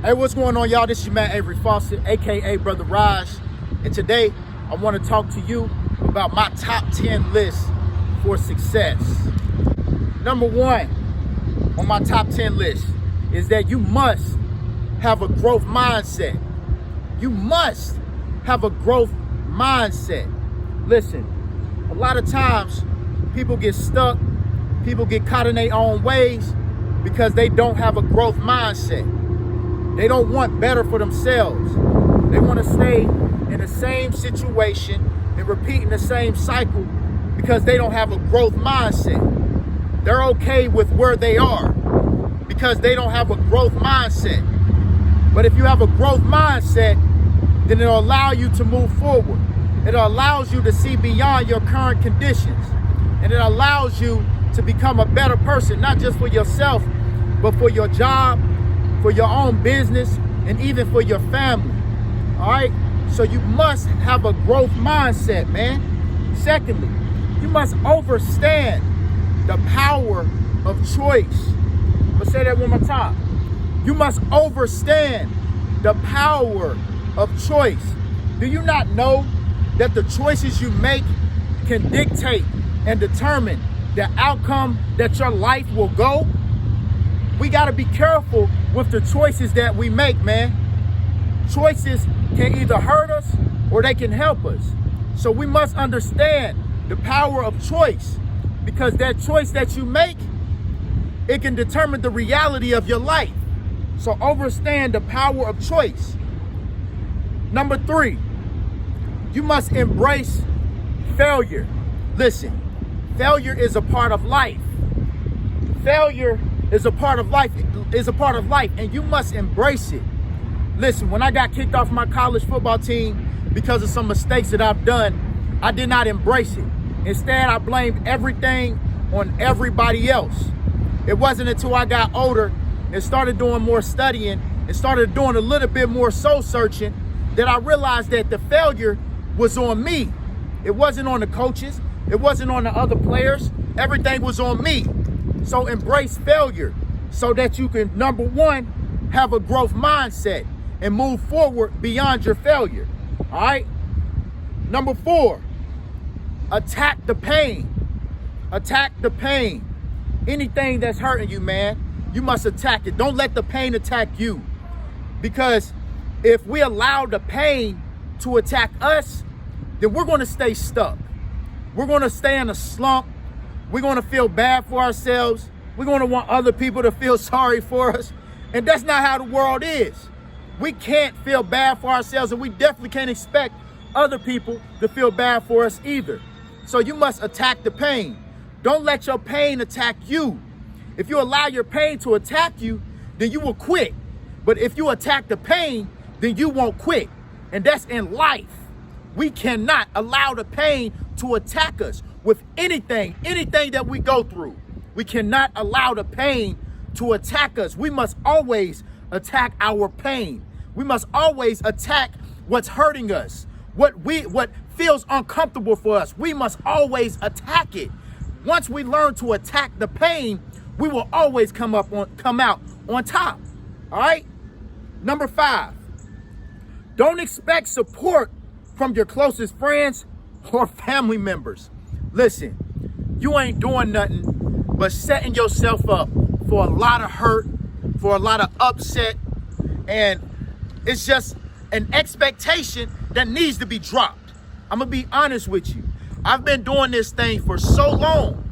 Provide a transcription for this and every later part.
Hey, what's going on, y'all? This is your man, Avery Fawcett, aka Brother Raj. And today, I want to talk to you about my top 10 list for success. Number one on my top 10 list is that you must have a growth mindset. You must have a growth mindset. Listen, a lot of times people get stuck, people get caught in their own ways because they don't have a growth mindset. They don't want better for themselves. They want to stay in the same situation and repeating the same cycle because they don't have a growth mindset. They're okay with where they are because they don't have a growth mindset. But if you have a growth mindset, then it'll allow you to move forward. It allows you to see beyond your current conditions. And it allows you to become a better person, not just for yourself, but for your job, for your own business, and even for your family. All right? So you must have a growth mindset, man. Secondly, you must understand the power of choice. Let's say that one more time. You must understand the power of choice. Do you not know that the choices you make can dictate and determine the outcome that your life will go? We got to be careful with the choices that we make, man. Choices can either hurt us or they can help us. So we must understand the power of choice, because that choice that you make, it can determine the reality of your life. So understand the power of choice. Number three, you must embrace failure. Listen, failure is a part of life. Failure is a part of life, and you must embrace it. Listen, when I got kicked off my college football team because of some mistakes that I've done, I did not embrace it. Instead, I blamed everything on everybody else. It wasn't until I got older and started doing more studying and started doing a little bit more soul searching that I realized that the failure was on me. It wasn't on the coaches. It wasn't on the other players. Everything was on me. So embrace failure so that you can, number one, have a growth mindset and move forward beyond your failure. All right? Number four, attack the pain. Attack the pain. Anything that's hurting you, man, you must attack it. Don't let the pain attack you. Because if we allow the pain to attack us, then we're going to stay stuck. We're going to stay in a slump. We're going to feel bad for ourselves. We're going to want other people to feel sorry for us. And that's not how the world is. We can't feel bad for ourselves, and we definitely can't expect other people to feel bad for us either. So you must attack the pain. Don't let your pain attack you. If you allow your pain to attack you, then you will quit. But if you attack the pain, then you won't quit. And that's in life. We cannot allow the pain to attack us with anything that we go through. We cannot allow the pain to attack us. We must always attack our pain. We must always attack what's hurting us, what feels uncomfortable for us. We must always attack it. Once we learn to attack the pain, we will always come out on top. All right? Number five, don't expect support from your closest friends or family members. Listen, you ain't doing nothing but setting yourself up for a lot of hurt, for a lot of upset, and it's just an expectation that needs to be dropped. I'm gonna be honest with you. I've been doing this thing for so long,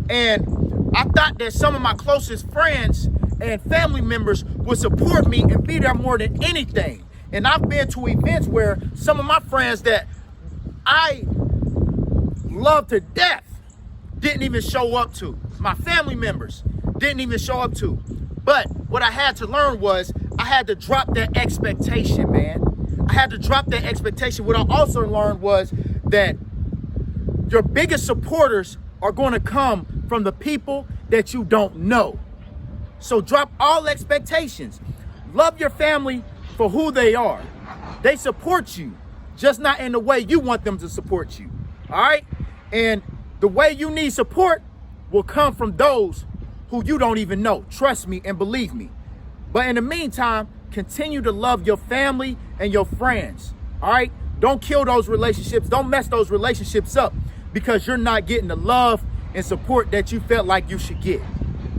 and I thought that some of my closest friends and family members would support me and be there more than anything. And I've been to events where some of my friends that I love to death didn't even show up to. My family members didn't even show up to. But what I had to learn was I had to drop that expectation, man. I had to drop that expectation. What I also learned was that your biggest supporters are going to come from the people that you don't know. So drop all expectations. Love your family for who they are. They support you, just not in the way you want them to support you. All right? And the way you need support will come from those who you don't even know. Trust me and believe me. But in the meantime, continue to love your family and your friends. All right? Don't kill those relationships. Don't mess those relationships up because you're not getting the love and support that you felt like you should get.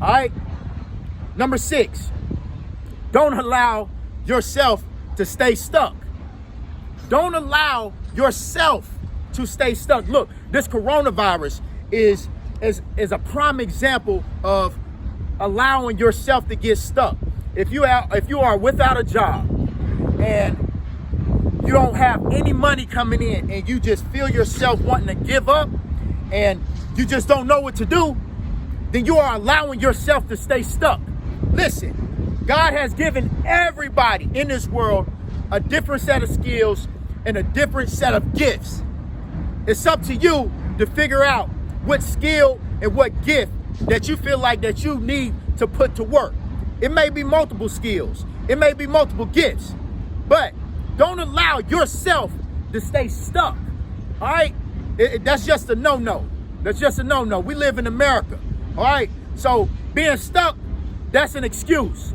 All right? Number 6, don't allow yourself to stay stuck. Don't allow yourself to stay stuck. Look, this coronavirus is a prime example of allowing yourself to get stuck. If you are without a job and you don't have any money coming in and you just feel yourself wanting to give up and you just don't know what to do, then you are allowing yourself to stay stuck. Listen, God has given everybody in this world a different set of skills and a different set of gifts. It's up to you to figure out what skill and what gift that you feel like that you need to put to work. It may be multiple skills. It may be multiple gifts, but don't allow yourself to stay stuck. All right? That's just a no-no. That's just a no-no. We live in America. All right? So being stuck, that's an excuse.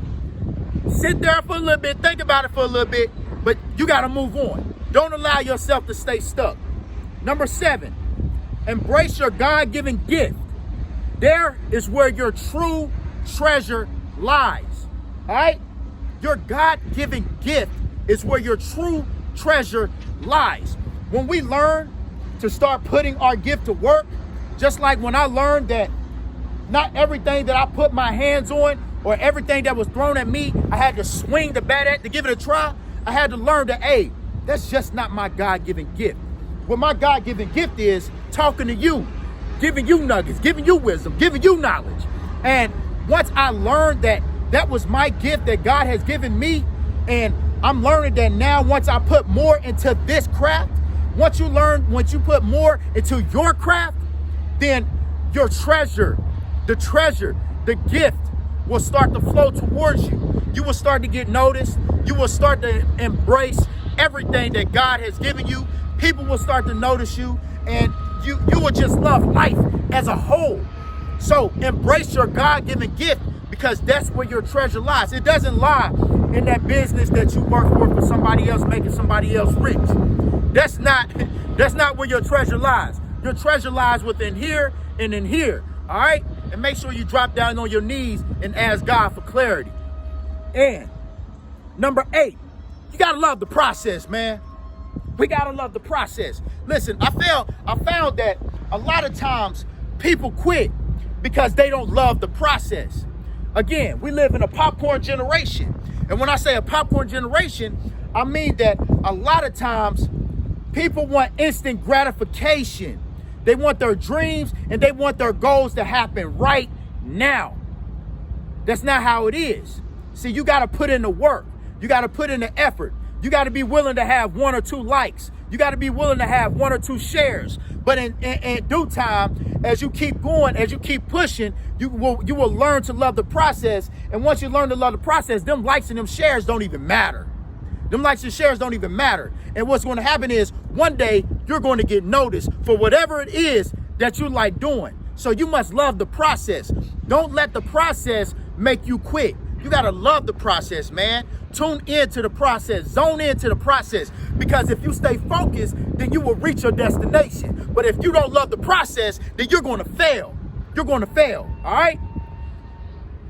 Sit there for a little bit, think about it for a little bit, but you got to move on. Don't allow yourself to stay stuck. Number 7, embrace your God-given gift. There is where your true treasure lies. All right? Your God-given gift is where your true treasure lies. When we learn to start putting our gift to work, just like when I learned that not everything that I put my hands on or everything that was thrown at me, I had to swing the bat at to give it a try. I had to learn that, hey, that's just not my God-given gift. What my God-given gift is talking to you, giving you nuggets, giving you wisdom, giving you knowledge. And once I learned that that was my gift that God has given me, and I'm learning that now once I put more into this craft, once you put more into your craft, then your treasure, the gift will start to flow towards you. You will start to get noticed. You will start to embrace everything that God has given you. People will start to notice you, and you will just love life as a whole. So embrace your God-given gift because that's where your treasure lies. It doesn't lie in that business that you work for somebody else, making somebody else rich. That's not where your treasure lies. Your treasure lies within here and in here. All right? And make sure you drop down on your knees and ask God for clarity. And number 8, you gotta love the process, man. We gotta love the process. Listen, I found that a lot of times people quit because they don't love the process. Again, we live in a popcorn generation. And when I say a popcorn generation, I mean that a lot of times people want instant gratification. They want their dreams and they want their goals to happen right now. That's not how it is. See, you got to put in the work. You got to put in the effort. You got to be willing to have 1 or 2 likes. You got to be willing to have 1 or 2 shares. But in due time, as you keep going, as you keep pushing, you will learn to love the process. And once you learn to love the process, them likes and them shares don't even matter. Them likes and shares don't even matter. And what's going to happen is one day you're going to get noticed for whatever it is that you like doing. So you must love the process. Don't let the process make you quit. You got to love the process, man. Tune into the process. Zone into the process. Because if you stay focused, then you will reach your destination. But if you don't love the process, then you're going to fail. You're going to fail. All right?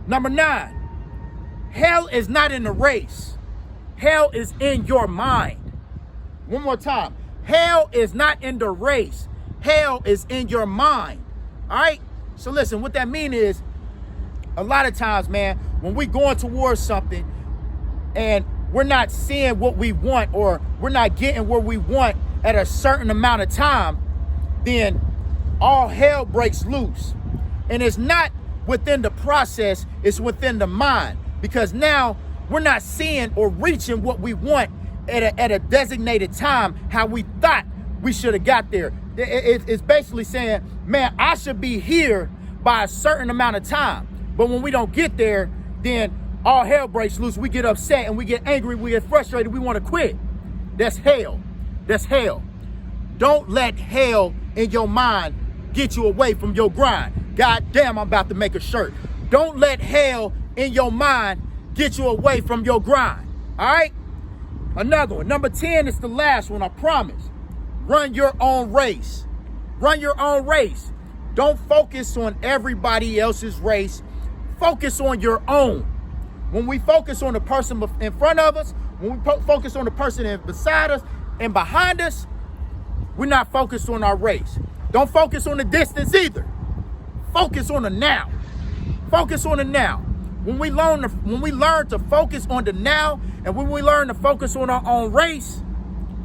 Number 9. Hell is not in the race. Hell is in your mind. One more time. Hell is not in the race. Hell is in your mind. All right? So listen, what that means is a lot of times, man, when we're going towards something and we're not seeing what we want or we're not getting what we want at a certain amount of time, then all hell breaks loose. And it's not within the process, it's within the mind. Because now we're not seeing or reaching what we want at a designated time, how we thought we should have got there. It's basically saying, man, I should be here by a certain amount of time. But when we don't get there, then all hell breaks loose. We get upset and we get angry, we get frustrated, we want to quit. That's hell. That's hell. Don't let hell in your mind get you away from your grind. God damn, I'm about to make a shirt. Don't let hell in your mind get you away from your grind. All right? Another one. Number 10 is the last one, I promise. Run your own race. Run your own race. Don't focus on everybody else's race. Focus on your own. When we focus on the person in front of us, when we focus on the person beside us and behind us, we're not focused on our race. Don't focus on the distance either. Focus on the now. Focus on the now. When we learn to focus on the now, and when we learn to focus on our own race,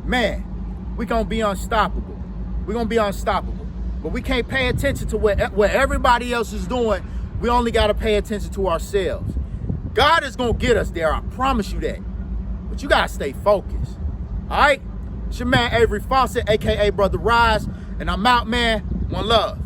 man, we're gonna be unstoppable. We're gonna be unstoppable. But we can't pay attention to what everybody else is doing. We only gotta pay attention to ourselves. God is gonna get us there, I promise you that. But you gotta stay focused. All right? It's your man Avery Fawcett, aka Brother Rise, and I'm out, man. One love.